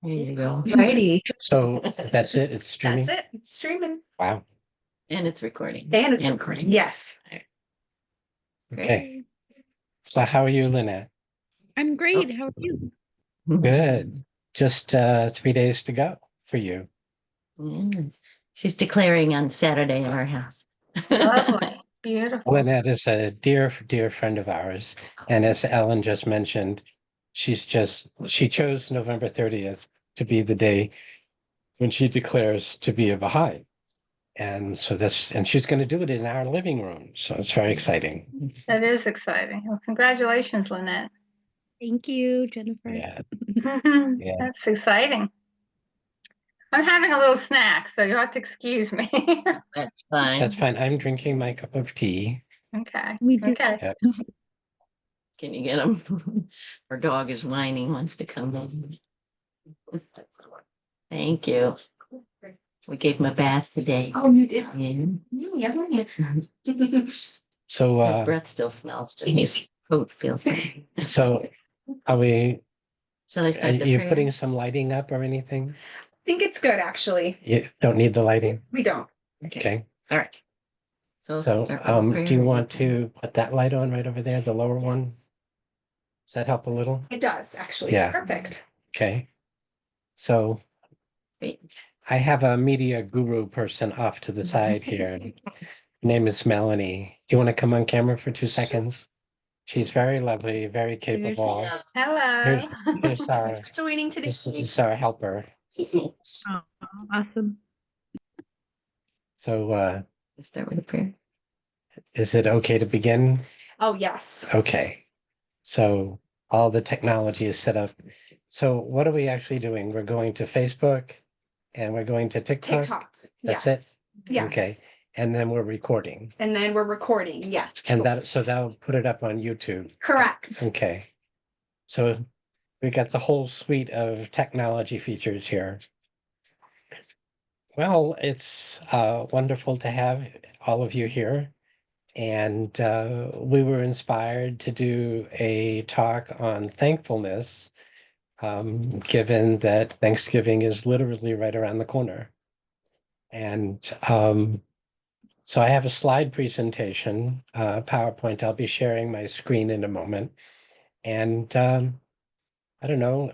There you go. Righty. So that's it. It's streaming. That's it. It's streaming. Wow. And it's recording. And it's recording. Yes. Okay. So how are you, Lynette? I'm great. How are you? Good. Just 3 days to go for you. Mm. She's declaring on Saturday at our house. Lovely, beautiful. Lynette is a dear, dear friend of ours. And as Ellen just mentioned, she chose November 30th to be the day when she declares to be a Baha'i. And she's going to do it in our living room. So it's very exciting. That is exciting. Well, congratulations, Lynette. Thank you, Jennifer. Yeah. Yeah. That's exciting. I'm having a little snack, so you'll have to excuse me. That's fine. That's fine. I'm drinking my cup of tea. Okay. Me too. Okay. Yeah. Can you get him? Our dog is whining, wants to come in. Thank you. We gave him a bath today. Oh, you did. Yeah. Yeah. So His breath still smells to me. His coat feels bad. so are Shall I start the you prayer? putting some lighting up or anything? I think it's good, actually. You don't need the lighting? We don't. Okay. All right. So, So start with the prayer. do you want to put that light on right over there, the lower one? Does that help a little? It does, actually. Yeah. Perfect. Okay. So Great. I have a media guru person off to the side here. Name is Melanie. Do you want to come on camera for 2 seconds? She's very lovely, very capable. Hello. Here's our, Thanks for joining today. this is our helper. Oh, awesome. So Start with the prayer. is it okay to begin? Oh, yes. Okay. So all the technology is set up. So what are we actually doing? We're going to Facebook and we're going to TikTok. TikTok. That's yes. it? Yes. Okay. And then we're recording. And then we're recording. Yeah. And that'll put it up on YouTube. Correct. Okay. So we got the whole suite of technology features here. Well, it's wonderful to have all of you here. And we were inspired to do a talk on thankfulness, given that Thanksgiving is literally right around the corner. And so I have a slide presentation, PowerPoint. I'll be sharing my screen in a moment. And I don't know,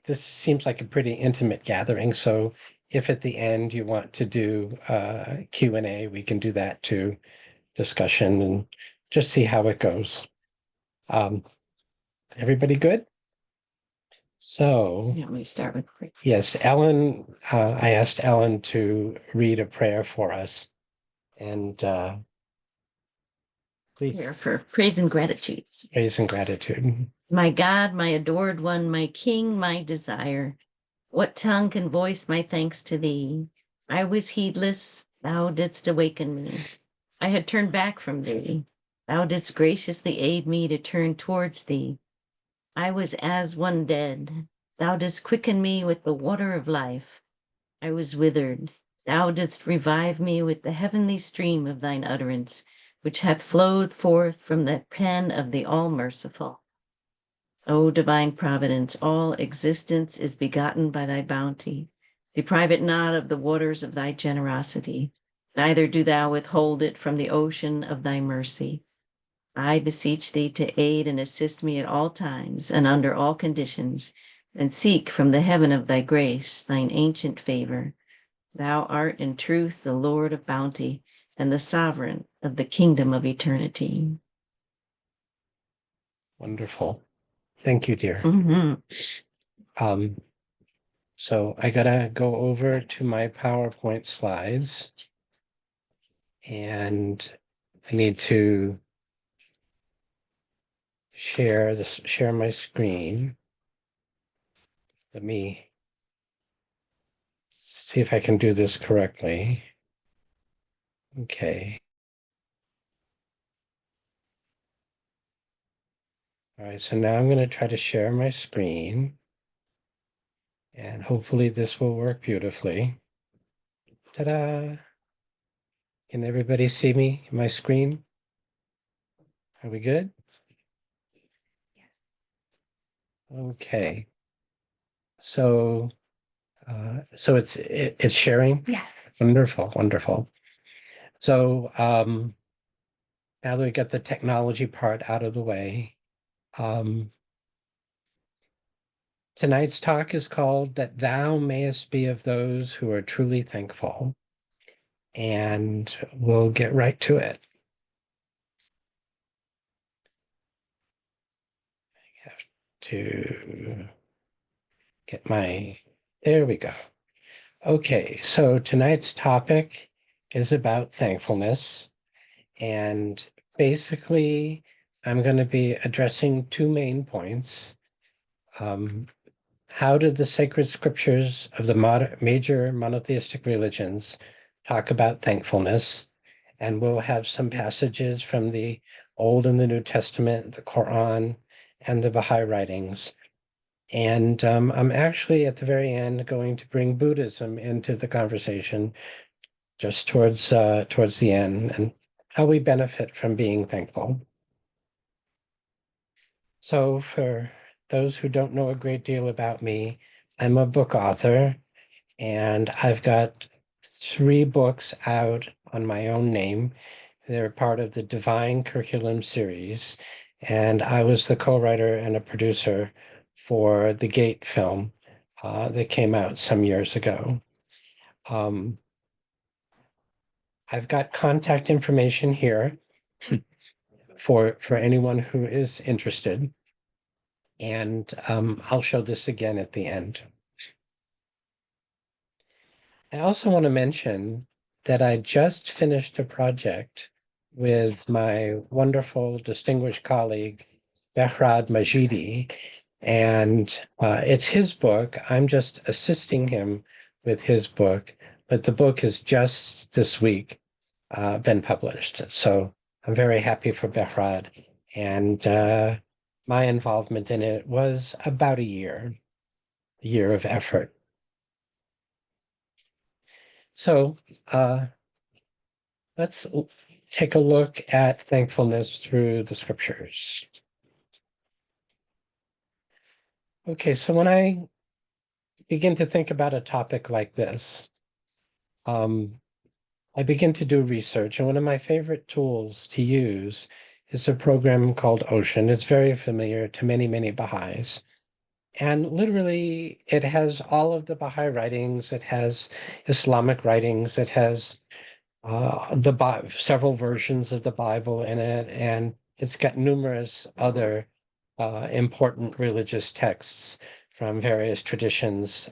this seems like a pretty intimate gathering. So if at the end you want to do Q&A, we can do that too, discussion, and just see how it goes. Everybody good? So You want me to start with prayer? yes, Ellen, I asked Ellen to read a prayer for us. And Prayer please for praise and gratitude. praise and gratitude. My God, my adored one, my King, my desire, what tongue can voice my thanks to thee? I was heedless, thou didst awaken me. I had turned back from thee. Thou didst graciously aid me to turn towards thee. I was as one dead. Thou didst quicken me with the water of life. I was withered. Thou didst revive me with the heavenly stream of thine utterance, which hath flowed forth from the pen of the All-Merciful. O divine providence, all existence is begotten by thy bounty. Deprive it not of the waters of thy generosity, neither do thou withhold it from the ocean of thy mercy. I beseech thee to aid and assist me at all times and under all conditions, and seek from the heaven of thy grace thine ancient favor. Thou art in truth the Lord of bounty and the sovereign of the kingdom of eternity. Wonderful. Thank you, dear. Mm-hmm. So I gotta go over to my PowerPoint slides. And I need to share my screen. Let me see if I can do this correctly. Okay. All right, so now I'm going to try to share my screen. And hopefully this will work beautifully. Ta-da! Can everybody see me, my screen? Are we good? Okay. So, so it's sharing. Yes. Wonderful, wonderful. So, now that we got the technology part out of the way, tonight's talk is called "That Thou Mayest Be of Those Who Are Truly Thankful," and we'll get right to it. I have to get there we go. Okay, so tonight's topic is about thankfulness. And basically, I'm going to be addressing two main points. How did the sacred scriptures of the major monotheistic religions talk about thankfulness? And we'll have some passages from the Old and the New Testament, the Quran, and the Baha'i writings. And I'm actually at the very end going to bring Buddhism into the conversation just towards the end, and how we benefit from being thankful. So for those who don't know a great deal about me, I'm a book author, and I've got 3 books out on my own name. They're part of the Divine Curriculum series, and I was the co-writer and a producer for the Gate film that came out some years ago. I've got contact information here for anyone who is interested, and I'll show this again at the end. I also want to mention that I just finished a project with my wonderful distinguished colleague, Behrad Majidi, and it's his book. I'm just assisting him with his book, but the book has just this week been published. So I'm very happy for Behrad, and my involvement in it was about a year of effort. So let's take a look at thankfulness through the scriptures. Okay, so when I begin to think about a topic like this, I begin to do research, and one of my favorite tools to use is a program called Ocean. It's very familiar to many, many Baha'is. And literally, it has all of the Baha'i writings, it has Islamic writings, it has several versions of the Bible in it, and it's got numerous other important religious texts from various traditions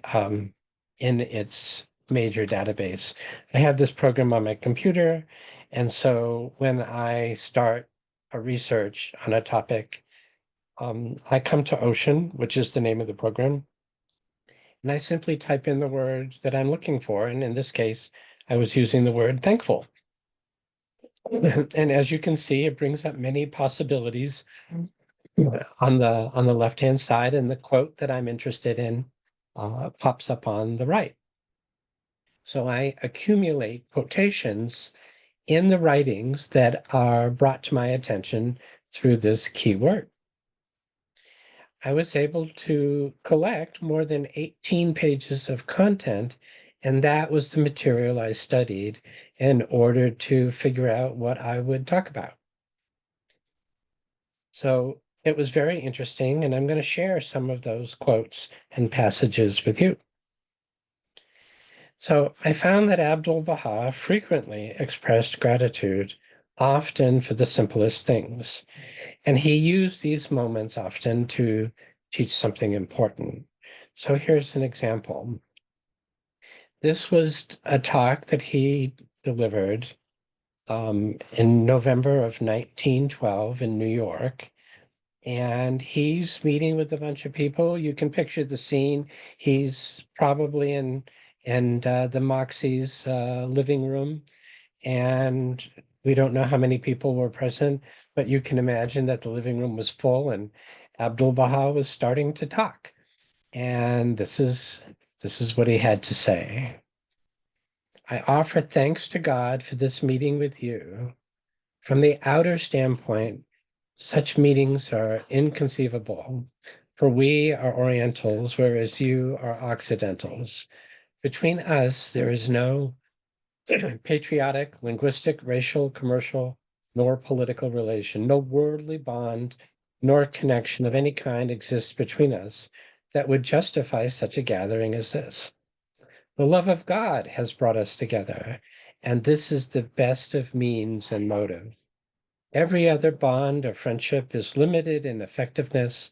in its major database. I have this program on my computer, and so when I start a research on a topic, I come to Ocean, which is the name of the program, and I simply type in the word that I'm looking for. And in this case, I was using the word thankful. And as you can see, it brings up many possibilities on the left-hand side, and the quote that I'm interested in pops up on the right. So I accumulate quotations in the writings that are brought to my attention through this keyword. I was able to collect more than 18 pages of content, and that was the material I studied in order to figure out what I would talk about. So it was very interesting, and I'm going to share some of those quotes and passages with you. So I found that Abdul Baha frequently expressed gratitude, often for the simplest things. And he used these moments often to teach something important. So here's an example. This was a talk that he delivered in November of 1912 in New York. And he's meeting with a bunch of people. You can picture the scene. He's probably in the Moxie's living room, and we don't know how many people were present, but you can imagine that the living room was full, and Abdul Baha was starting to talk. And this is what he had to say. I offer thanks to God for this meeting with you. From the outer standpoint, such meetings are inconceivable, For we are Orientals, whereas you are Occidentals. Between us, there is no patriotic, linguistic, racial, commercial, nor political relation. No worldly bond nor connection of any kind exists between us that would justify such a gathering as this. The love of God has brought us together, and this is the best of means and motive. Every other bond of friendship is limited in effectiveness,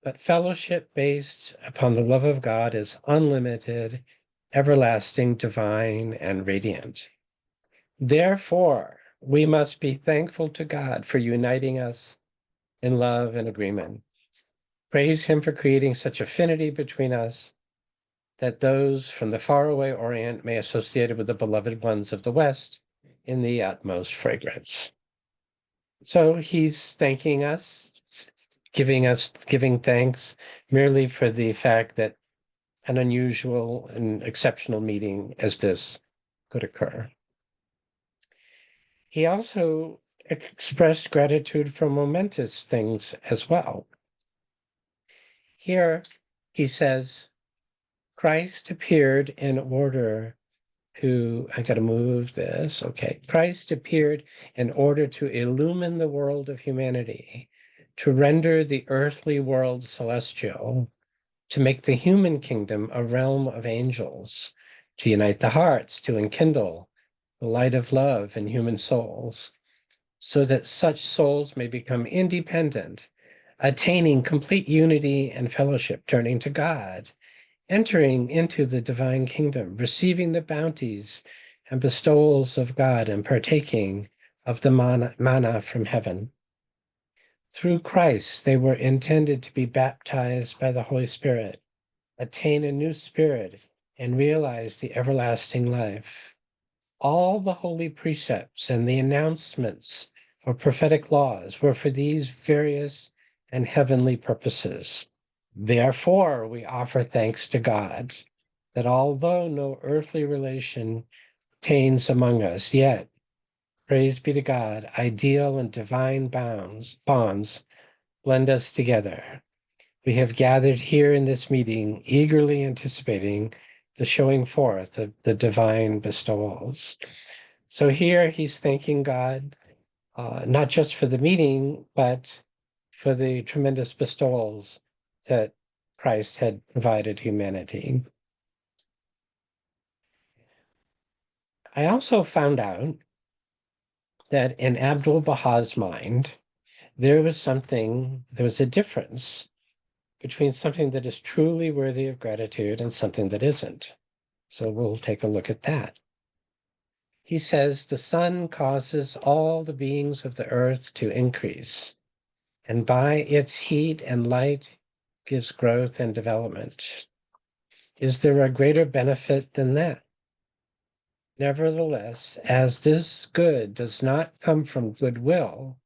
but fellowship based upon the love of God is unlimited, everlasting, divine, and radiant. Therefore, we must be thankful to God for uniting us in love and agreement. Praise Him for creating such affinity between us that those from the faraway Orient may associate it with the beloved ones of the West in the utmost fragrance. So he's thanking us, giving thanks merely for the fact that an unusual and exceptional meeting as this could occur. He also expressed gratitude for momentous things as well. Here he says, Christ appeared in order to, I got to move this. Okay. Christ appeared in order to illumine the world of humanity, to render the earthly world celestial, to make the human kingdom a realm of angels, to unite the hearts, to enkindle the light of love in human souls, so that such souls may become independent, attaining complete unity and fellowship, turning to God, entering into the divine kingdom, receiving the bounties and bestowals of God, and partaking of the manna from heaven. Through Christ, they were intended to be baptized by the Holy Spirit, attain a new spirit, and realize the everlasting life. All the holy precepts and the announcements of prophetic laws were for these various and heavenly purposes. Therefore, we offer thanks to God that although no earthly relation obtains among us, yet, praise be to God, ideal and divine bonds blend us together. We have gathered here in this meeting, eagerly anticipating the showing forth of the divine bestowals. So here he's thanking God, not just for the meeting, but for the tremendous bestowals that Christ had provided humanity. I also found out that in Abdul Baha's mind, there was a difference between something that is truly worthy of gratitude and something that isn't. So we'll take a look at that. He says, the sun causes all the beings of the earth to increase, and by its heat and light gives growth and development. Is there a greater benefit than that? Nevertheless, as this good does not come from goodwill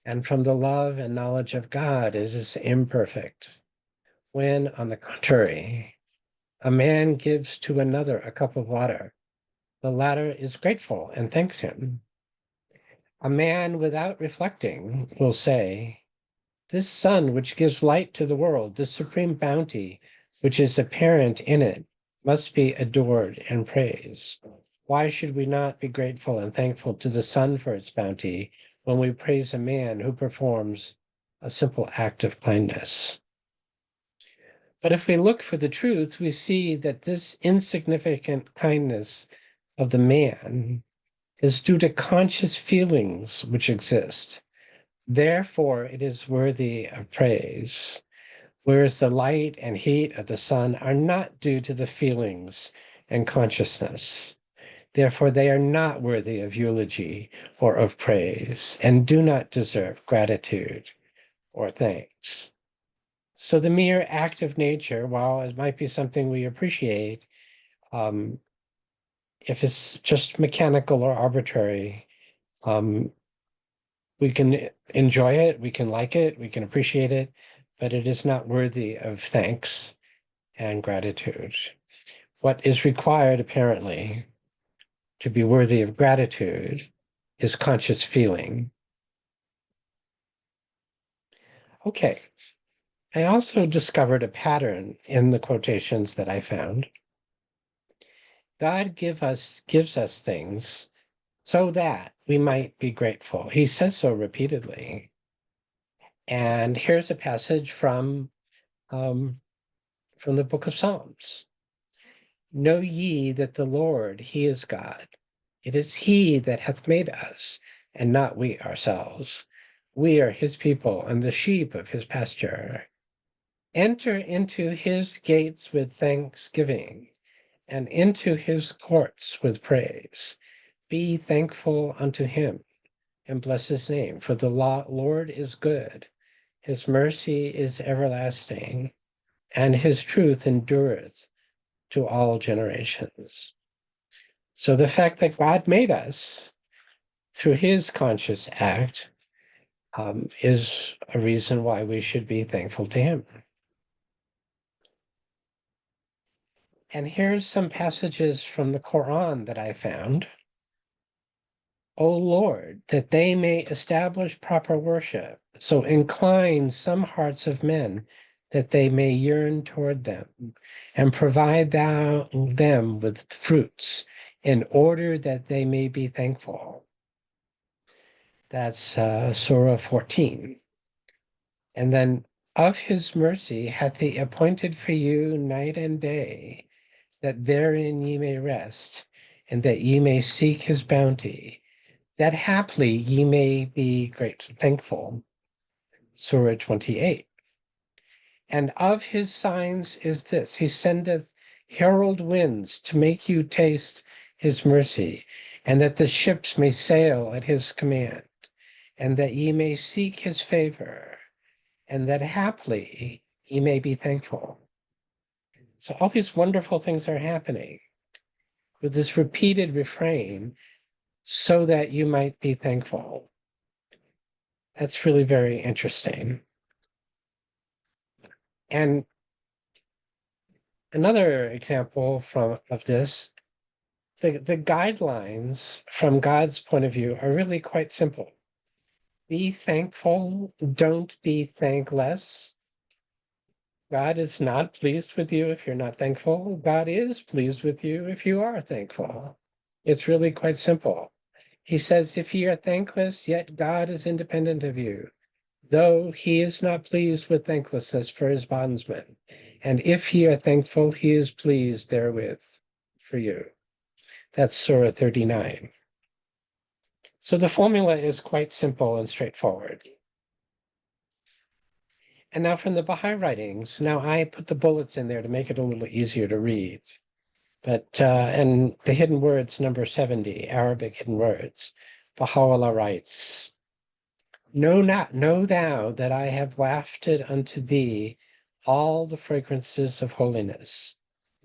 and from the love and knowledge of God, it is imperfect. When, on the contrary, a man gives to another a cup of water, the latter is grateful and thanks him. A man without reflecting will say, this sun which gives light to the world, this supreme bounty which is apparent in it, must be adored and praised. Why should we not be grateful and thankful to the sun for its bounty when we praise a man who performs a simple act of kindness? But if we look for the truth, we see that this insignificant kindness of the man is due to conscious feelings which exist. Therefore, it is worthy of praise, whereas the light and heat of the sun are not due to the feelings and consciousness. Therefore, they are not worthy of eulogy or of praise and do not deserve gratitude or thanks. So the mere act of nature, while it might be something we appreciate, if it's just mechanical or arbitrary, we can enjoy it, we can like it, we can appreciate it, but it is not worthy of thanks and gratitude. What is required, apparently, to be worthy of gratitude is conscious feeling. Okay, I also discovered a pattern in the quotations that I found. God gives us things so that we might be grateful. He says so repeatedly. And here's a passage from the book of Psalms. Know ye that the Lord, he is God. It is he that hath made us, and not we ourselves. We are his people and the sheep of his pasture. Enter into his gates with thanksgiving, and into his courts with praise. Be thankful unto him, and bless his name, for the Lord is good. His mercy is everlasting, and his truth endureth to all generations. So the fact that God made us through his conscious act is a reason why we should be thankful to him. And here's some passages from the Quran that I found. O Lord, that they may establish proper worship, so incline some hearts of men that they may yearn toward them, and provide thou them with fruits, in order that they may be thankful. That's Surah 14. And then, of his mercy hath he appointed for you night and day, that therein ye may rest, and that ye may seek his bounty, that haply ye may be thankful. Surah 28. And of his signs is this, he sendeth herald winds to make you taste his mercy, and that the ships may sail at his command, and that ye may seek his favor, and that haply ye may be thankful. So all these wonderful things are happening with this repeated refrain, so that you might be thankful. That's really very interesting. And another example of this, the guidelines from God's point of view are really quite simple. Be thankful, don't be thankless. God is not pleased with you if you're not thankful. God is pleased with you if you are thankful. It's really quite simple. He says, if ye are thankless, yet God is independent of you, though he is not pleased with thanklessness for his bondsmen. And if ye are thankful, he is pleased therewith for you. That's Surah 39. So the formula is quite simple and straightforward. And now from the Baha'i writings, now I put the bullets in there to make it a little easier to read. But, and the hidden words, number 70, Arabic hidden words, Baha'u'llah writes, know thou that I have wafted unto thee all the fragrances of holiness,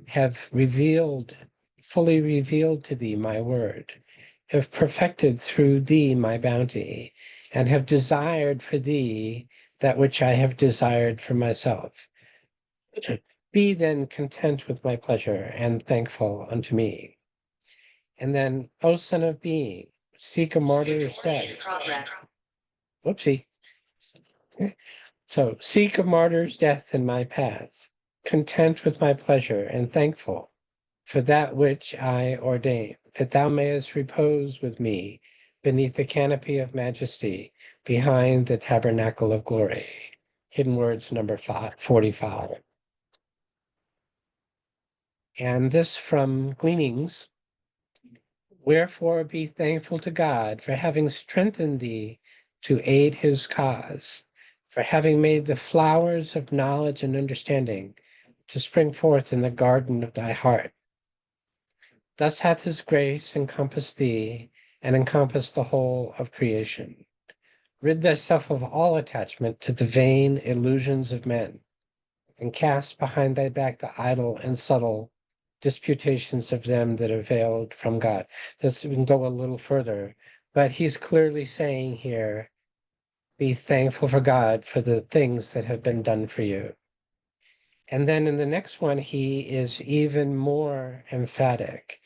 have fully revealed to thee my word, have perfected through thee my bounty, and have desired for thee that which I have desired for myself. Be then content with my pleasure and thankful unto me. And then, O son of being, seek a martyr's death. Whoopsie. So seek a martyr's death in my path, content with my pleasure and thankful for that which I ordain, that thou mayest repose with me beneath the canopy of majesty behind the tabernacle of glory. Hidden words number 45. And this from Gleanings. Wherefore be thankful to God for having strengthened thee to aid his cause, for having made the flowers of knowledge and understanding to spring forth in the garden of thy heart. Thus hath his grace encompassed thee and encompassed the whole of creation. Rid thyself of all attachment to the vain illusions of men, and cast behind thy back the idle and subtle disputations of them that are veiled from God. This we can go a little further, but he's clearly saying here, be thankful for God for the things that have been done for you. And then in the next one, he is even more emphatic.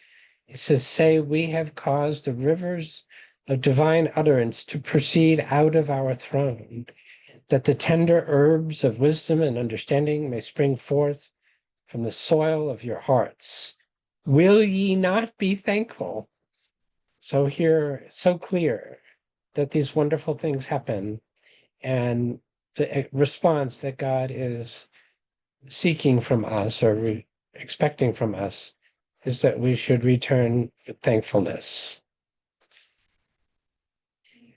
He says, say, we have caused the rivers of divine utterance to proceed out of our throne, that the tender herbs of wisdom and understanding may spring forth from the soil of your hearts. Will ye not be thankful? So here, so clear that these wonderful things happen, and the response that God is seeking from us or expecting from us is that we should return with thankfulness.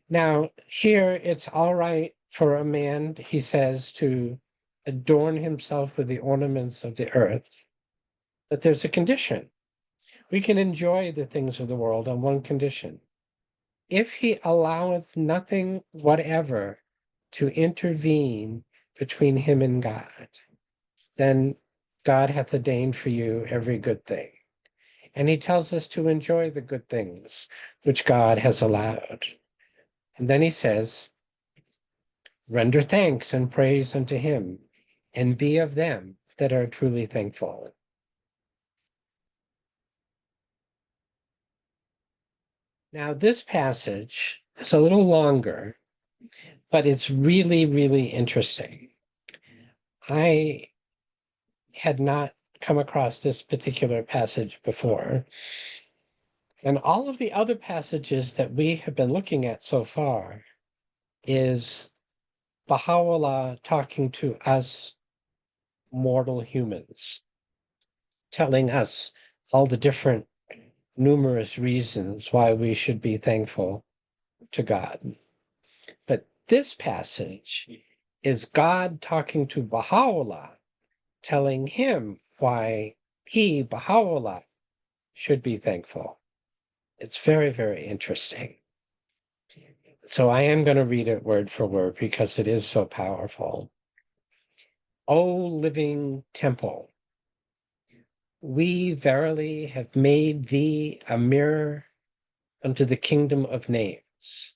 Now, here it's all right for a man, he says, to adorn himself with the ornaments of the earth, but there's a condition. We can enjoy the things of the world on one condition. If he alloweth nothing whatever to intervene between him and God, then God hath ordained for you every good thing. And he tells us to enjoy the good things which God has allowed. And then he says, render thanks and praise unto him, and be of them that are truly thankful. Now, this passage is a little longer, but it's really, really interesting. I had not come across this particular passage before. And all of the other passages that we have been looking at so far is Baha'u'llah talking to us mortal humans, telling us all the different numerous reasons why we should be thankful to God. But this passage is God talking to Baha'u'llah, telling him why he, Baha'u'llah, should be thankful. It's very, very interesting. So I am going to read it word for word because it is so powerful. O living temple, we verily have made thee a mirror unto the kingdom of names,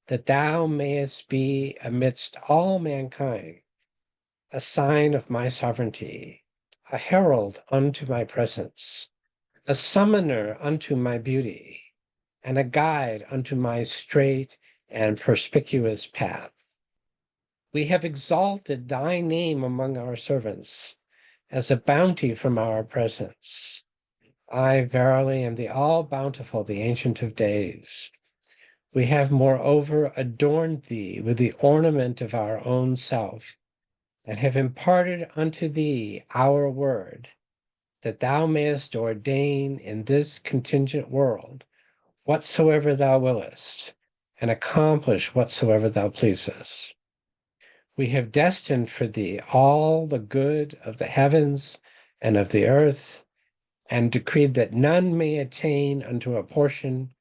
that thou mayest be amidst all mankind a sign of my sovereignty, a herald unto my presence, a summoner unto my beauty, and a guide unto my straight and perspicuous path. We have exalted thy name among our servants as a bounty from our presence. I verily am the all-bountiful, the Ancient of Days. We have moreover adorned thee with the ornament of our own self, and have imparted unto thee our word, that thou mayest ordain in this contingent world whatsoever thou willest, and accomplish whatsoever thou pleasest. We have destined for thee all the good of the heavens and of the earth, and decreed that none may attain unto a portion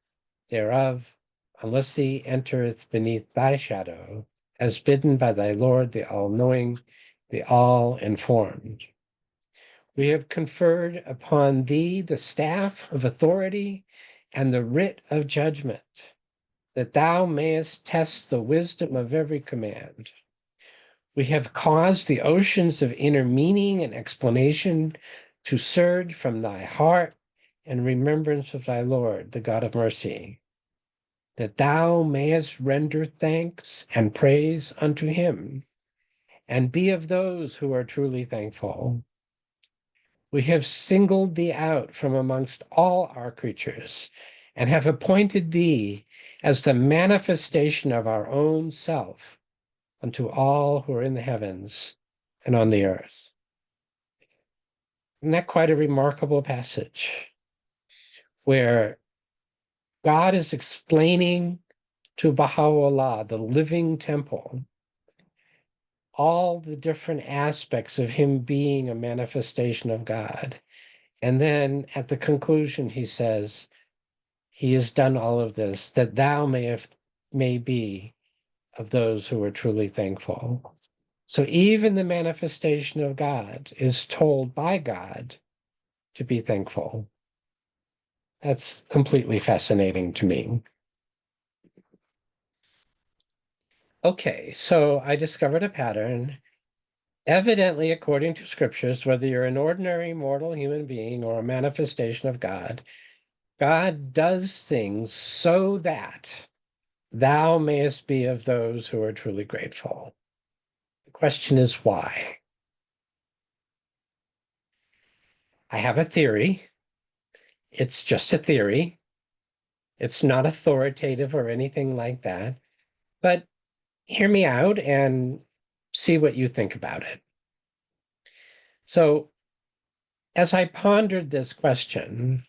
thereof, unless he entereth beneath thy shadow, as bidden by thy Lord, the all-knowing, the all-informed. We have conferred upon thee the staff of authority and the writ of judgment, that thou mayest test the wisdom of every command. We have caused the oceans of inner meaning and explanation to surge from thy heart in remembrance of thy Lord, the God of mercy, that thou mayest render thanks and praise unto him, and be of those who are truly thankful. We have singled thee out from amongst all our creatures, and have appointed thee as the manifestation of our own self unto all who are in the heavens and on the earth. Isn't that quite a remarkable passage where God is explaining to Baha'u'llah, the living temple, all the different aspects of him being a manifestation of God. And then at the conclusion, he says, he has done all of this that thou may be of those who are truly thankful. So even the manifestation of God is told by God to be thankful. That's completely fascinating to me. Okay, so I discovered a pattern. Evidently, according to scriptures, whether you're an ordinary mortal human being or a manifestation of God, God does things so that thou mayest be of those who are truly grateful. question is why? I have a theory. It's just a theory. It's not authoritative or anything like that, but hear me out and see what you think about it. So, as I pondered this question,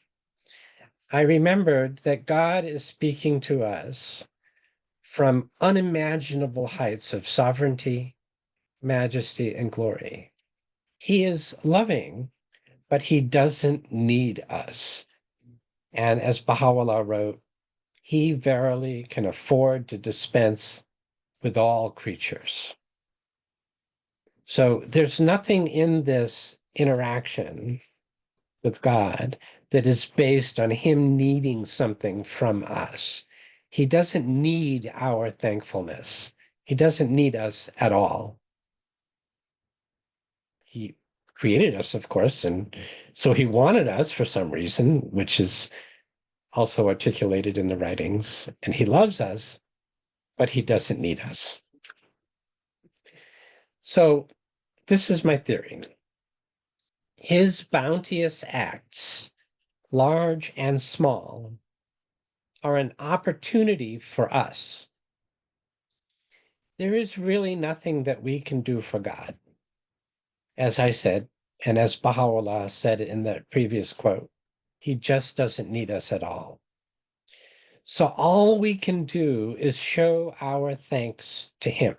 I remembered that God is speaking to us from unimaginable heights of sovereignty, majesty, and glory. He is loving, but he doesn't need us. And as Baha'u'llah wrote, he verily can afford to dispense with all creatures. So there's nothing in this interaction with God that is based on him needing something from us. He doesn't need our thankfulness. He doesn't need us at all. He created us, of course, and so he wanted us for some reason, which is also articulated in the writings, and he loves us, but he doesn't need us. So this is my theory. His bounteous acts, large and small, are an opportunity for us. There is really nothing that we can do for God. As I said, and as Baha'u'llah said in that previous quote, he just doesn't need us at all. So all we can do is show our thanks to him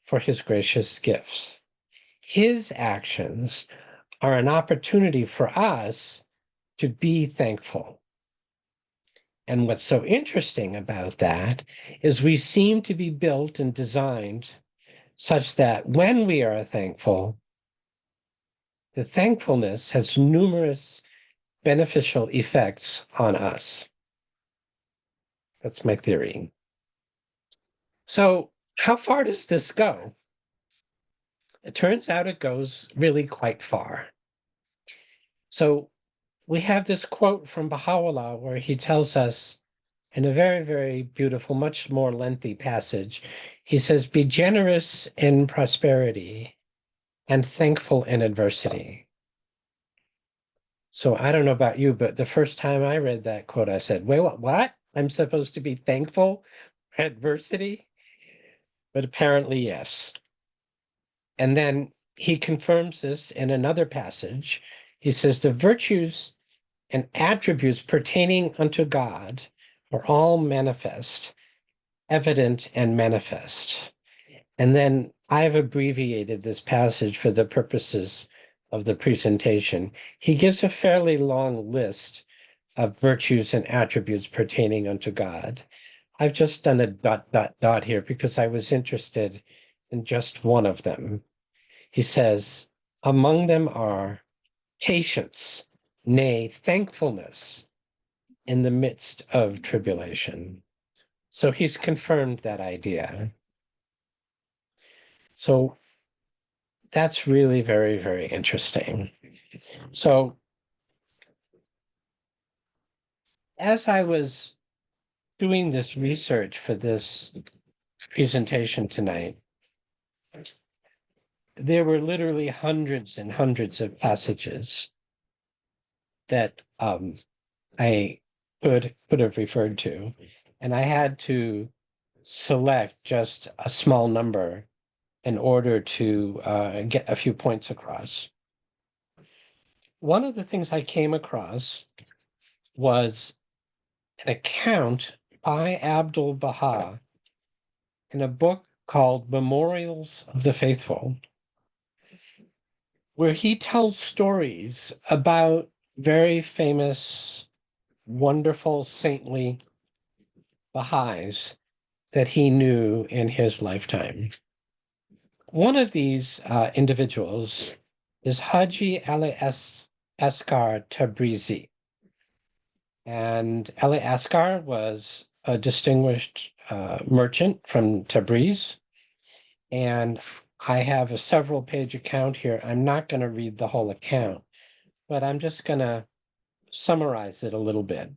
for his gracious gifts. His actions are an opportunity for us to be thankful. And what's so interesting about that is we seem to be built and designed such that when we are thankful, the thankfulness has numerous beneficial effects on us. That's my theory. So how far does this go? It turns out it goes really quite far. So we have this quote from Baha'u'llah where he tells us in a very, very beautiful, much more lengthy passage, he says, be generous in prosperity and thankful in adversity. So I don't know about you, but the first time I read that quote, I said, wait, what? I'm supposed to be thankful for adversity? But apparently, yes. And then he confirms this in another passage. He says, the virtues and attributes pertaining unto God are all manifest, evident and manifest. And then I've abbreviated this passage for the purposes of the presentation. He gives a fairly long list of virtues and attributes pertaining unto God. I've just done a ... here because I was interested in just one of them. He says, among them are patience, nay, thankfulness in the midst of tribulation. So he's confirmed that idea. So that's really very, very interesting. So as I was doing this research for this presentation tonight, there were literally hundreds and hundreds of passages that I could have referred to, and I had to select just a small number in order to get a few points across. One of the things I came across was an account by Abdul Baha in a book called Memorials of the Faithful, where he tells stories about very famous, wonderful, saintly Baha'is that he knew in his lifetime. One of these individuals is Haji Ali Asghar Tabrizi. And Ali Asghar was a distinguished merchant from Tabriz. And I have a several page account here. I'm not going to read the whole account, but I'm just going to summarize it a little bit.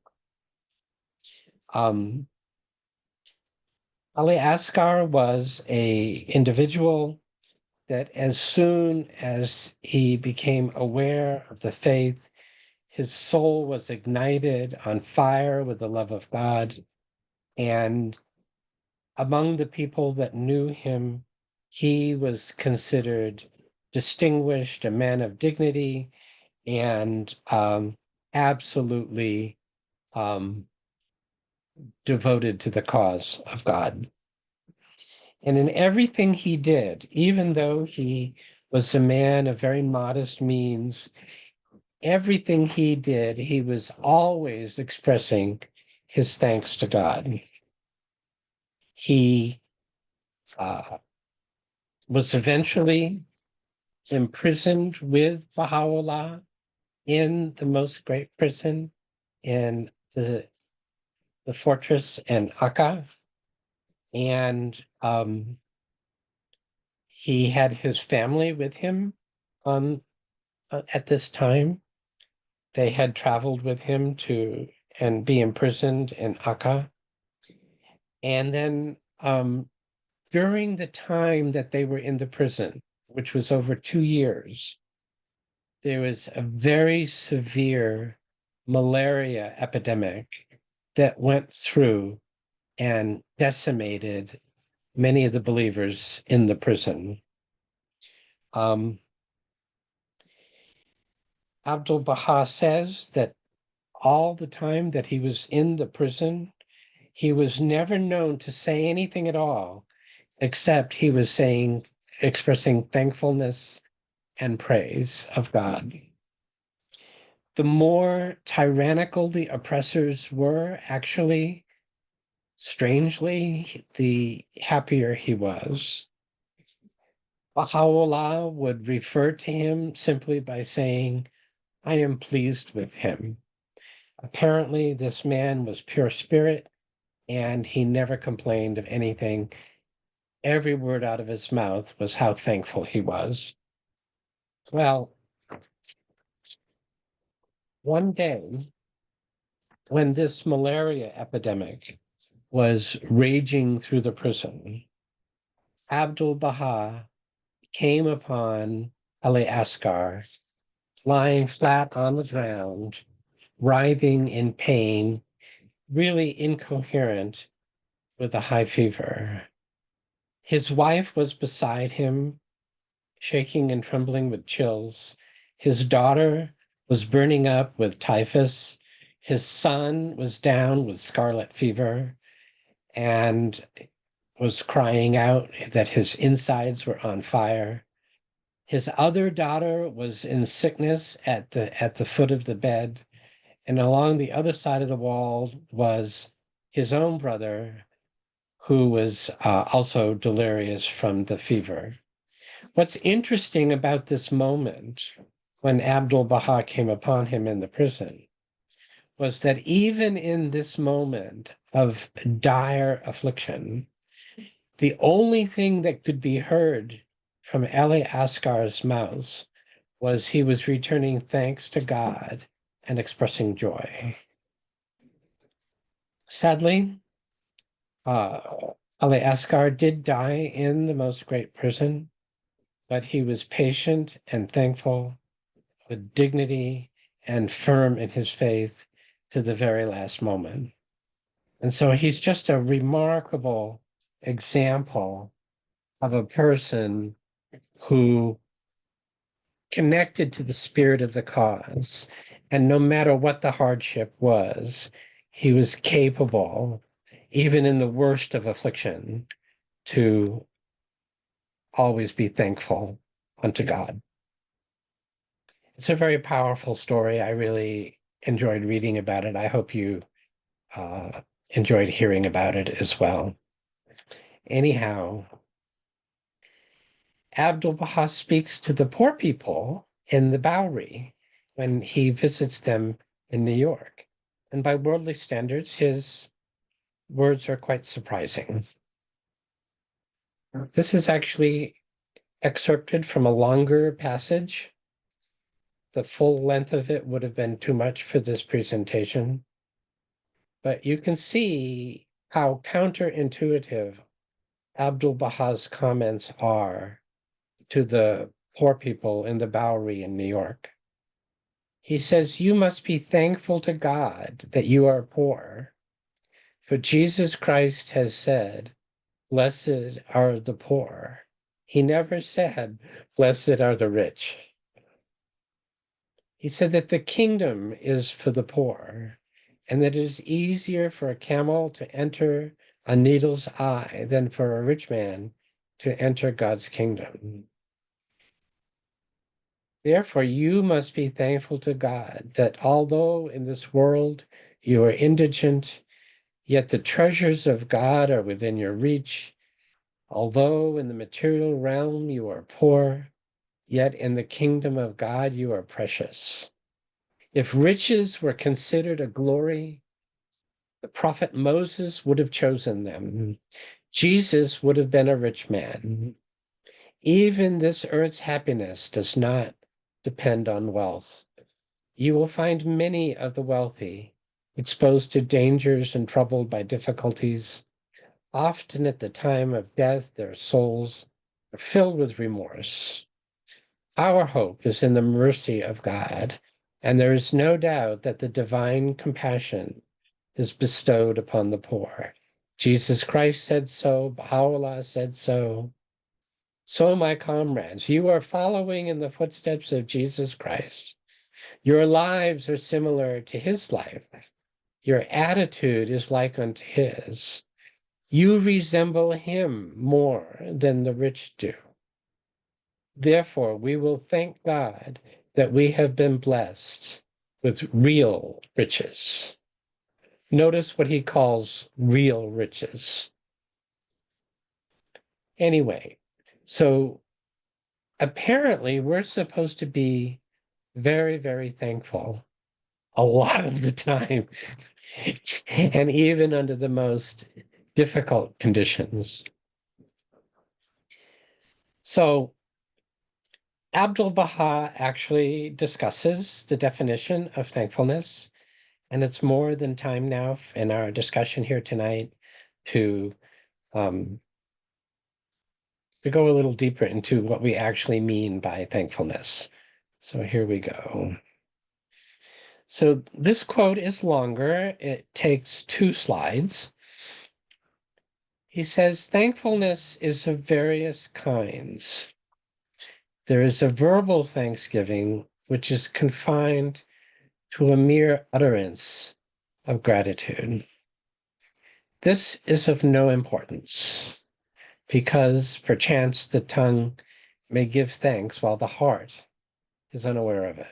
Ali Asghar was a individual that as soon as he became aware of the faith, his soul was ignited on fire with the love of God. And among the people that knew him, he was considered distinguished, a man of dignity, and absolutely devoted to the cause of God. And in everything he did, even though he was a man of very modest means, everything he did, he was always expressing his thanks to God. He was eventually imprisoned with Baha'u'llah in the most great prison in the fortress in Akka. And he had his family with him at this time. They had traveled with him to and be imprisoned in Akka. And then during the time that they were in the prison, which was over 2 years, there was a very severe malaria epidemic that went through and decimated many of the believers in the prison. Abdul Baha says that all the time that he was in the prison, he was never known to say anything at all, except he was expressing thankfulness and praise of God. The more tyrannical the oppressors were, actually, strangely, the happier he was. Baha'u'llah would refer to him simply by saying, I am pleased with him. Apparently, this man was pure spirit, and he never complained of anything. Every word out of his mouth was how thankful he was. Well, one day, when this malaria epidemic was raging through the prison, Abdul Baha came upon Ali Asghar lying flat on the ground, writhing in pain, really incoherent with a high fever. His wife was beside him, shaking and trembling with chills. His daughter was burning up with typhus. His son was down with scarlet fever and was crying out that his insides were on fire. His other daughter was in sickness at the foot of the bed, and along the other side of the wall was his own brother, who was also delirious from the fever. What's interesting about this moment when Abdul Baha came upon him in the prison was that even in this moment of dire affliction, the only thing that could be heard from Ali Asghar's mouth was he was returning thanks to God and expressing joy. Sadly, Ali Asghar did die in the most great prison, but he was patient and thankful, with dignity and firm in his faith to the very last moment. And so he's just a remarkable example of a person who connected to the spirit of the cause. And no matter what the hardship was, he was capable, even in the worst of affliction, to always be thankful unto God. It's a very powerful story. I really enjoyed reading about it. I hope you enjoyed hearing about it as well. Anyhow, Abdul Baha speaks to the poor people in the Bowery when he visits them in New York. And by worldly standards, his words are quite surprising. This is actually excerpted from a longer passage. The full length of it would have been too much for this presentation. But you can see how counterintuitive Abdu'l-Baha's comments are to the poor people in the Bowery in New York. He says, "You must be thankful to God that you are poor, for Jesus Christ has said, 'Blessed are the poor.' He never said, 'Blessed are the rich.' He said that the kingdom is for the poor, and that it is easier for a camel to enter a needle's eye than for a rich man to enter God's kingdom. Therefore, you must be thankful to God that although in this world you are indigent, yet the treasures of God are within your reach. Although in the material realm you are poor, yet in the kingdom of God you are precious. If riches were considered a glory, the prophet Moses would have chosen them. Jesus would have been a rich man. Even this earth's happiness does not depend on wealth. You will find many of the wealthy exposed to dangers and troubled by difficulties. Often at the time of death, their souls are filled with remorse. Our hope is in the mercy of God, and there is no doubt that the divine compassion is bestowed upon the poor. Jesus Christ said so, Baha'u'llah said so. So, my comrades, you are following in the footsteps of Jesus Christ. Your lives are similar to his life. Your attitude is like unto his. You resemble him more than the rich do. Therefore, we will thank God that we have been blessed with real riches. Notice what he calls real riches. Anyway, so apparently we're supposed to be very, very thankful a lot of the time, and even under the most difficult conditions. So Abdu'l-Baha actually discusses the definition of thankfulness, and it's more than time now in our discussion here tonight to go a little deeper into what we actually mean by thankfulness. So here we go. So this quote is longer. It takes 2 slides. He says, thankfulness is of various kinds. There is a verbal thanksgiving, which is confined to a mere utterance of gratitude. This is of no importance, because perchance the tongue may give thanks while the heart is unaware of it.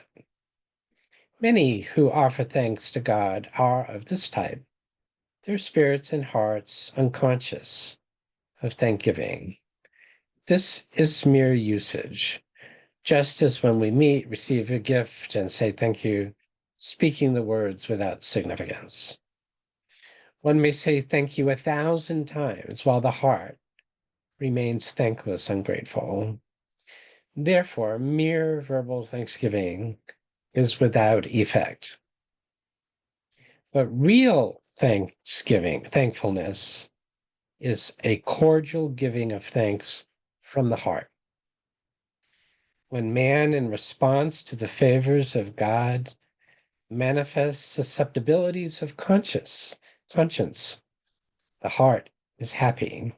Many who offer thanks to God are of this type, their spirits and hearts unconscious of thanksgiving. This is mere usage, just as when we meet, receive a gift, and say thank you, speaking the words without significance. One may say thank you 1,000 times while the heart remains thankless, ungrateful. Therefore, mere verbal thanksgiving is without effect. But real thankfulness, is a cordial giving of thanks from the heart. When man, in response to the favors of God, manifests susceptibilities of conscience, the heart is happy.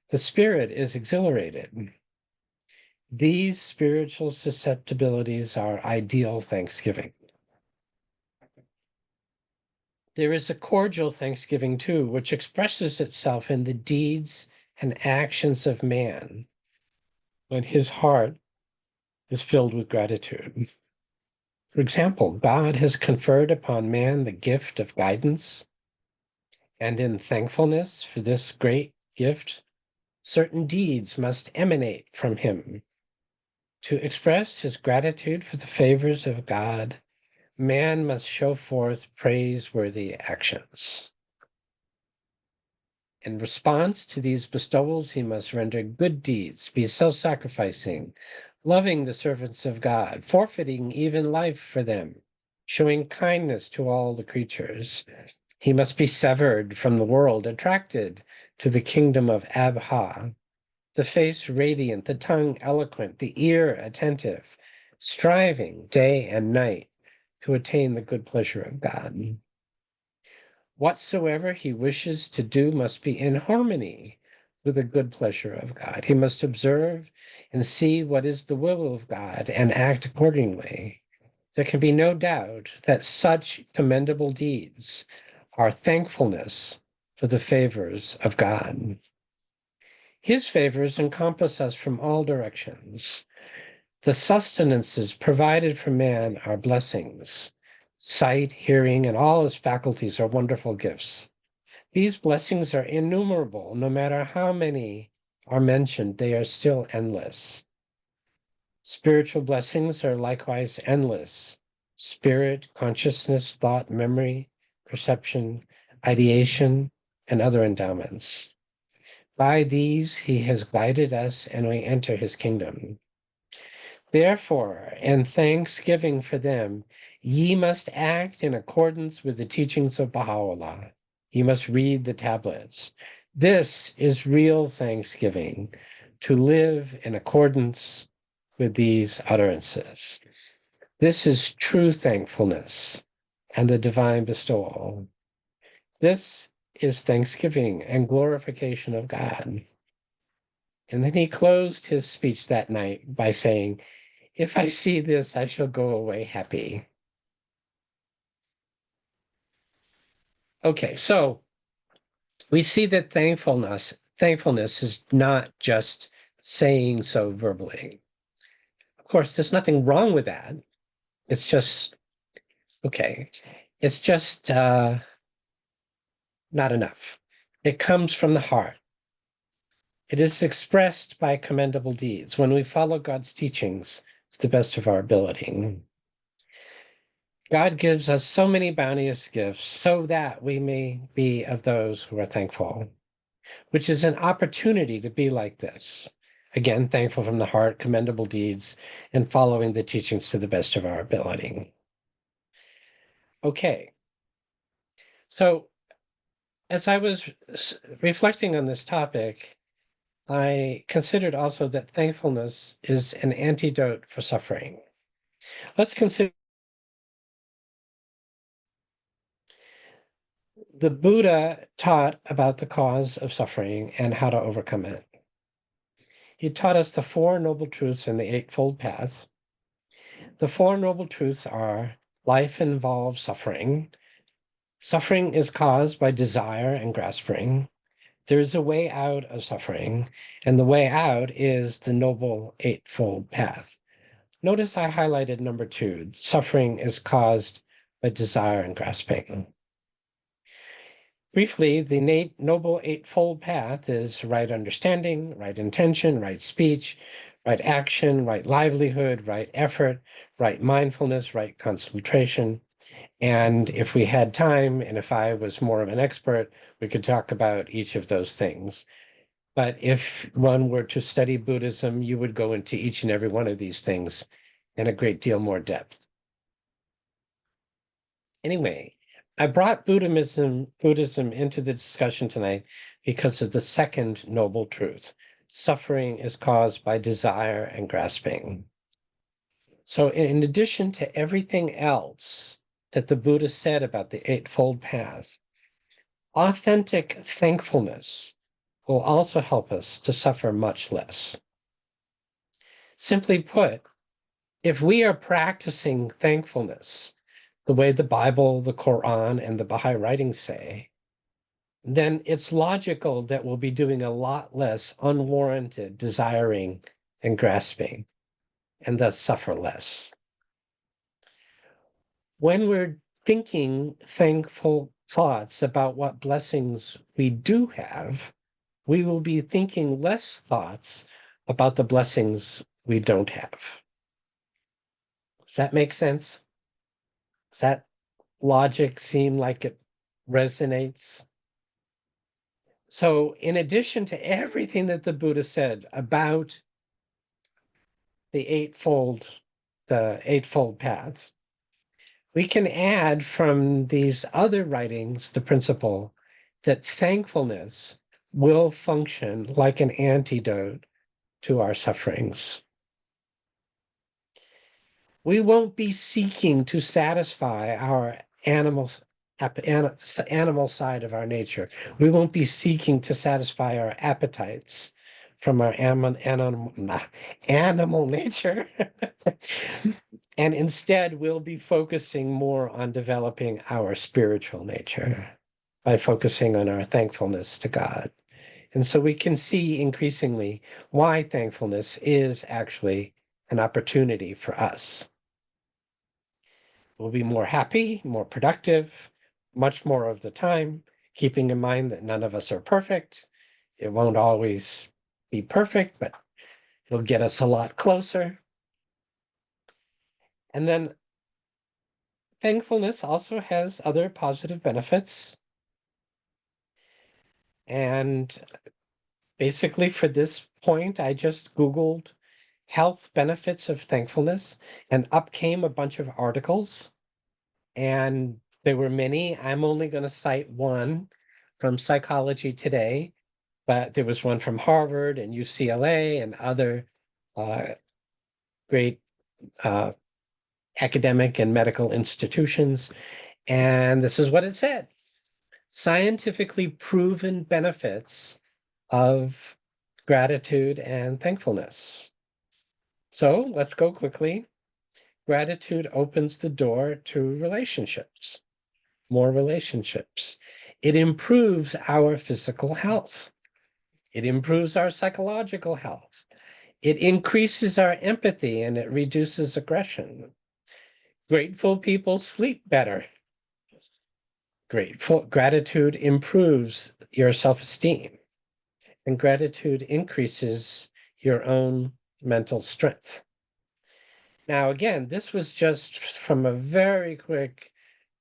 The spirit is exhilarated. These spiritual susceptibilities are ideal thanksgiving. There is a cordial thanksgiving, too, which expresses itself in the deeds and actions of man when his heart is filled with gratitude. For example, God has conferred upon man the gift of guidance, and in thankfulness for this great gift, certain deeds must emanate from him. To express his gratitude for the favors of God, man must show forth praiseworthy actions. In response to these bestowals, he must render good deeds, be self-sacrificing, loving the servants of God, forfeiting even life for them, showing kindness to all the creatures. He must be severed from the world, attracted to the kingdom of Abha, the face radiant, the tongue eloquent, the ear attentive, striving day and night to attain the good pleasure of God. Whatsoever he wishes to do must be in harmony with the good pleasure of God. He must observe and see what is the will of God and act accordingly. There can be no doubt that such commendable deeds are thankfulness for the favors of God. His favors encompass us from all directions. The sustenances provided for man are blessings. Sight, hearing, and all his faculties are wonderful gifts. These blessings are innumerable. No matter how many are mentioned, they are still endless. Spiritual blessings are likewise endless. Spirit, consciousness, thought, memory, perception, ideation, and other endowments. By these he has guided us, and we enter his kingdom. Therefore, in thanksgiving for them, ye must act in accordance with the teachings of Baha'u'llah. Ye must read the tablets. This is real thanksgiving, to live in accordance with these utterances. This is true thankfulness and the divine bestowal. This is thanksgiving and glorification of God. And then he closed his speech that night by saying, if I see this, I shall go away happy. Okay, so we see that thankfulness is not just saying so verbally. Of course, there's nothing wrong with that. It's just, okay, it's just not enough. It comes from the heart. It is expressed by commendable deeds. When we follow God's teachings to the best of our ability. God gives us so many bounteous gifts so that we may be of those who are thankful, which is an opportunity to be like this. Again, thankful from the heart, commendable deeds, and following the teachings to the best of our ability. Okay. So as I was reflecting on this topic, I considered also that thankfulness is an antidote for suffering. Let's consider the Buddha taught about the cause of suffering and how to overcome it. He taught us the Four Noble Truths and the Eightfold Path. The Four Noble Truths are: life involves suffering. Suffering is caused by desire and grasping. There is a way out of suffering, and the way out is the Noble Eightfold Path. Notice I highlighted number 2. Suffering is caused by desire and grasping. Briefly, the Noble Eightfold Path is right understanding, right intention, right speech, right action, right livelihood, right effort, right mindfulness, right concentration. And if we had time, and if I was more of an expert, we could talk about each of those things. But if one were to study Buddhism, you would go into each and every one of these things in a great deal more depth. Anyway, I brought Buddhism into the discussion tonight because of the second noble truth. Suffering is caused by desire and grasping. So in addition to everything else that the Buddha said about the Eightfold Path, authentic thankfulness will also help us to suffer much less. Simply put, if we are practicing thankfulness the way the Bible, the Quran, and the Baha'i writings say, then it's logical that we'll be doing a lot less unwarranted desiring and grasping, and thus suffer less. When we're thinking thankful thoughts about what blessings we do have, we will be thinking less thoughts about the blessings we don't have. Does that make sense? Does that logic seem like it resonates? So in addition to everything that the Buddha said about the eightfold paths, we can add from these other writings the principle that thankfulness will function like an antidote to our sufferings. We won't be seeking to satisfy our animal side of our nature. We won't be seeking to satisfy our appetites from our animal nature. And instead, we'll be focusing more on developing our spiritual nature by focusing on our thankfulness to God. And so we can see increasingly why thankfulness is actually an opportunity for us. We'll be more happy, more productive, much more of the time, keeping in mind that none of us are perfect. It won't always be perfect, but it'll get us a lot closer. And then thankfulness also has other positive benefits. And basically for this point, I just Googled health benefits of thankfulness, and up came a bunch of articles. And there were many. I'm only going to cite one from Psychology Today, but there was one from Harvard and UCLA and other great academic and medical institutions. And this is what it said: scientifically proven benefits of gratitude and thankfulness. So let's go quickly. Gratitude opens the door to relationships, more relationships. It improves our physical health. It improves our psychological health. It increases our empathy and it reduces aggression. Grateful people sleep better. Gratitude improves your self-esteem, and gratitude increases your own mental strength. Now, again, this was just from a very quick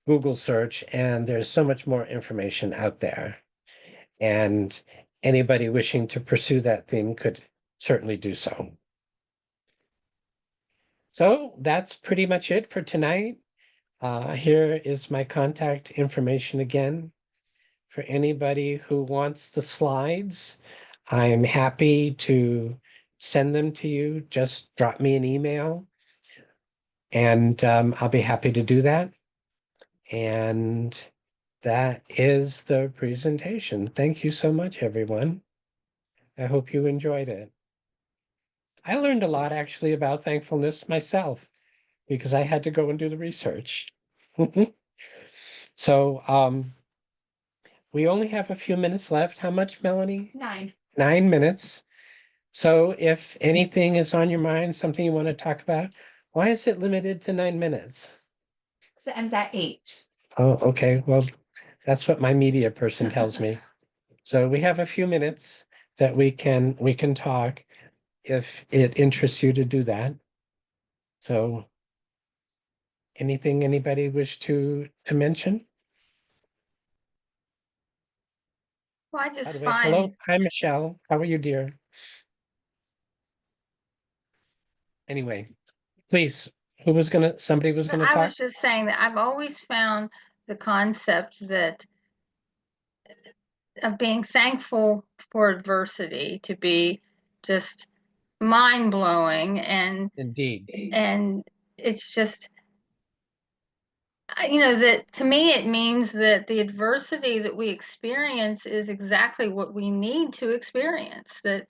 Google search, and there's so much more information out there. And anybody wishing to pursue that theme could certainly do so. So that's pretty much it for tonight. Here is my contact information again. For anybody who wants the slides, I'm happy to send them to you. Just drop me an email and I'll be happy to do that. And that is the presentation. Thank you so much, everyone. I hope you enjoyed it. I learned a lot actually about thankfulness myself because I had to go and do the research. So we only have a few minutes left. How much, Melanie? 9. 9 minutes. So if anything is on your mind, something you want to talk about, why is it limited to 9 minutes? So it ends at 8. Oh, okay. Well, that's what my media person tells me. So we have a few minutes that we can talk if it interests you to do that. So anything anybody wish to mention? Well, I By just the way, find, hello. Hi, Michelle. How are you, dear? Anyway, please, somebody was gonna I talk? was just saying that I've always found the concept that of being thankful for adversity to be just mind blowing, Indeed. and it's just that to me it means that the adversity that we experience is exactly what we need to experience, that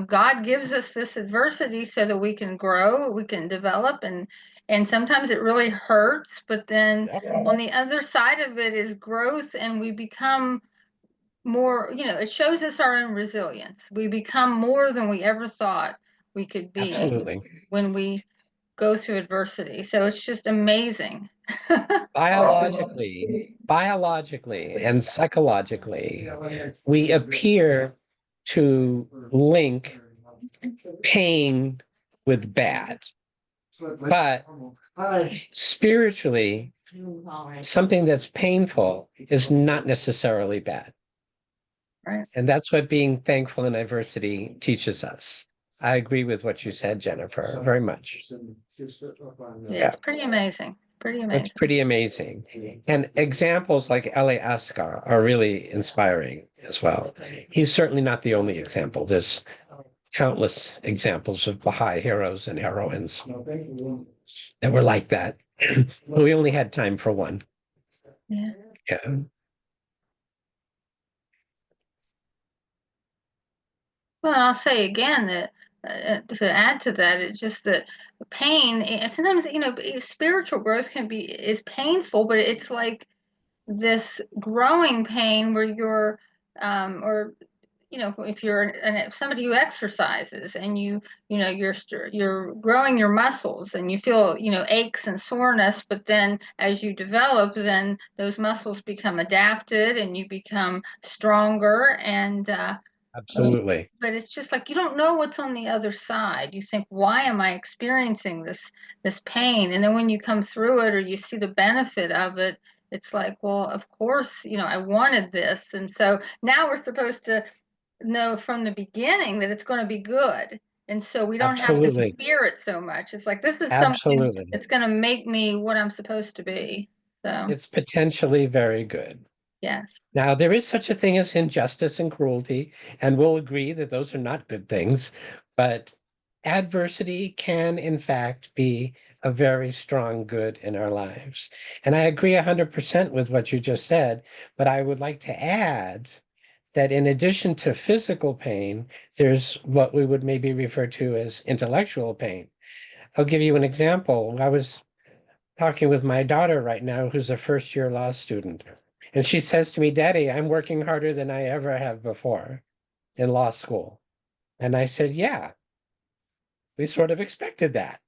God gives us this adversity so that we can grow, we can develop, and sometimes it really hurts, but then on the other side of it is growth, and we become more, it shows us our own resilience. We become more than we ever thought we could be Absolutely. when we go through adversity. So it's just amazing. Biologically and psychologically, we appear to link pain with bad. But spiritually, something that's painful is not necessarily bad. Right. And that's what being thankful in adversity teaches us. I agree with what you said, Jennifer, very much. Yeah, it's pretty amazing. Pretty It's amazing. pretty amazing. And examples like L.A. Ascar are really inspiring as well. He's certainly not the only example. There's countless examples of Baha'i heroes and heroines that were like that. We only had time for one. Yeah. Yeah. Well, I'll say again that to add to that, it's just that pain, and sometimes, spiritual growth is painful, but it's like this growing pain where you're, or if you're somebody who exercises and you're growing your muscles and you feel, aches and soreness, but then as you develop, then those muscles become adapted and you become stronger, and Absolutely. but it's just like you don't know what's on the other side. You think, why am I experiencing this pain? And then when you come through it or you see the benefit of it, it's like, well, of course, I wanted this. And so now we're supposed to know from the beginning that it's going to be good. And so we don't have to Absolutely. fear it so much. It's like, this is something Absolutely. that's going to make me what I'm supposed to be. So, It's potentially very good. yes. Now, there is such a thing as injustice and cruelty, and we'll agree that those are not good things, but adversity can, in fact, be a very strong good in our lives. And I agree 100% with what you just said, but I would like to add that in addition to physical pain, there's what we would maybe refer to as intellectual pain. I'll give you an example. I was talking with my daughter right now, who's a first-year law student. And she says to me, Daddy, I'm working harder than I ever have before in law school. And I said, yeah, we sort of expected that.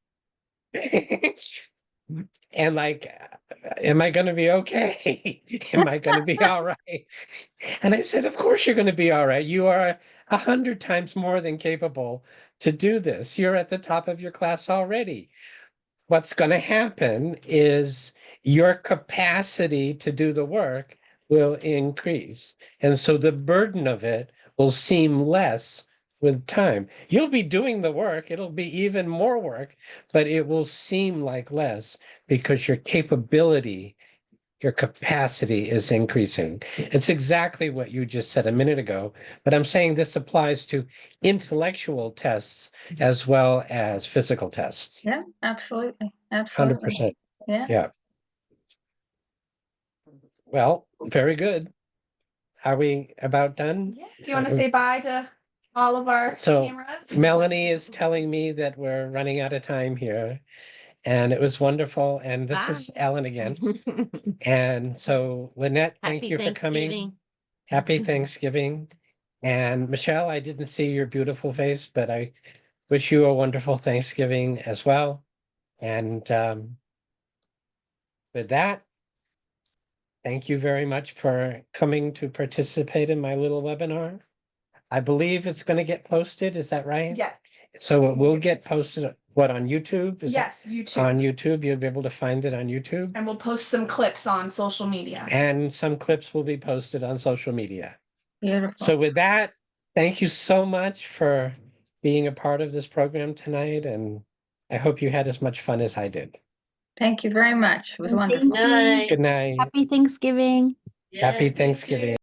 And like, am I going to be okay? Am I going to be all right? And I said, of course you're going to be all right. You are 100 times more than capable to do this. You're at the top of your class already. What's going to happen is your capacity to do the work will increase. And so the burden of it will seem less with time. You'll be doing the work, it'll be even more work, but it will seem like less because your capability, your capacity is increasing. It's exactly what you just said a minute ago, but I'm saying this applies to intellectual tests as well as physical tests. Yeah, absolutely. Absolutely. 100%. Yeah. Yeah. Well, very good. Are we about done? Yeah. Do you want to say bye to all of our So, cameras? Melanie is telling me that we're running out of time here, and it was wonderful. And this is Ellen again. And so, Lynette, thank Happy you for coming. Thanksgiving. Happy Thanksgiving. And Michelle, I didn't see your beautiful face, but I wish you a wonderful Thanksgiving as well. And with that, thank you very much for coming to participate in my little webinar. I believe it's going to get posted. Is that right? Yeah. So it will get posted, what, on YouTube? Is Yes, it YouTube. on YouTube? You'll be able to find it on YouTube. And we'll post some clips on social media. And some clips will be posted on social media. Beautiful. So with that, thank you so much for being a part of this program tonight. And I hope you had as much fun as I did. Thank you very much. It was Thank wonderful. you. Good night. Happy Thanksgiving. Happy Thanksgiving.